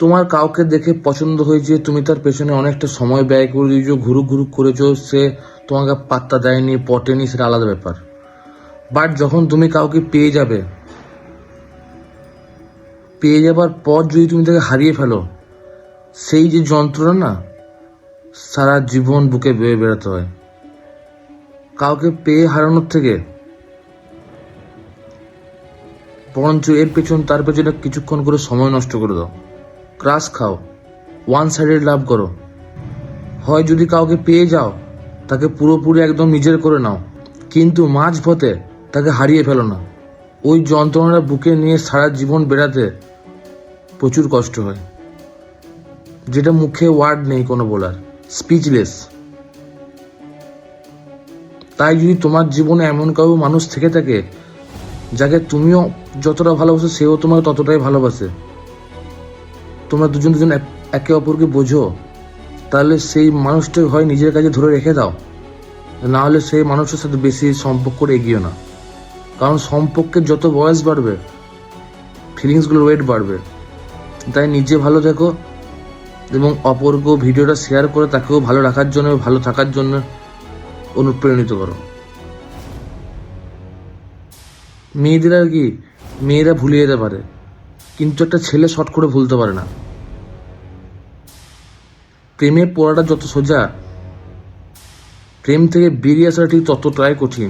তোমার কাউকে দেখে পছন্দ হয়েছে, তুমি তার পেছনে অনেকটা সময় ব্যয় করে দিয়েছো, ঘুরুক ঘুরুক করেছো, সে তোমাকে পাত্তা দেয়নি, পটেনি, সেটা আলাদা ব্যাপার। বাট যখন তুমি কাউকে পেয়ে যাবার পর যদি তুমি তাকে হারিয়ে ফেলো, সেই যে যন্ত্রণা না, সারা জীবন বুকে বয়ে বেড়াতে হয়। কাউকে পেয়ে হারানোর থেকে বরঞ্চ এর পেছন তার পেছনে কিছুক্ষণ করে সময় নষ্ট করে দাও, ক্রাশ খাও, ওয়ান সাইডেড লাভ করো। হয় যদি কাউকে পেয়ে যাও, তাকে পুরোপুরি একদম নিজের করে নাও, কিন্তু মাঝপথে তাকে হারিয়ে ফেলো না। ওই যন্ত্রণাটা বুকে নিয়ে সারা জীবন বেড়াতে প্রচুর কষ্ট হয়, যেটা মুখে ওয়ার্ড নেই কোনো বলার, স্পিচলেস। তাই যদি তোমার জীবনে এমন কাউ মানুষ থেকে থাকে যাকে তুমিও যতটা ভালোবাসো সেও তোমাকে ততটাই ভালোবাসে, তোমরা দুজন একে অপরকে বোঝো, তাহলে সেই মানুষটাকে হয় নিজের কাছে ধরে রেখে দাও, না হলে সেই মানুষের সাথে বেশি সম্পর্ক করে এগিয়ে না। কারণ সম্পর্কের যত বয়স বাড়বে ফিলিংসগুলোর ওয়েট বাড়বে। তাই নিজে ভালো থেকো এবং অপরকেও ভিডিওটা শেয়ার করে তাকেও ভালো রাখার জন্য, ভালো থাকার জন্য অনুপ্রাণিত করো। মেয়েদের আর কি, মেয়েরা ভুলে যেতে পারে, কিন্তু একটা ছেলে শর্ট করে ভুলতে পারে না। প্রেমে পড়াটা যত সোজা, প্রেম থেকে বেরিয়ে আসাটা ঠিক ততটাই কঠিন।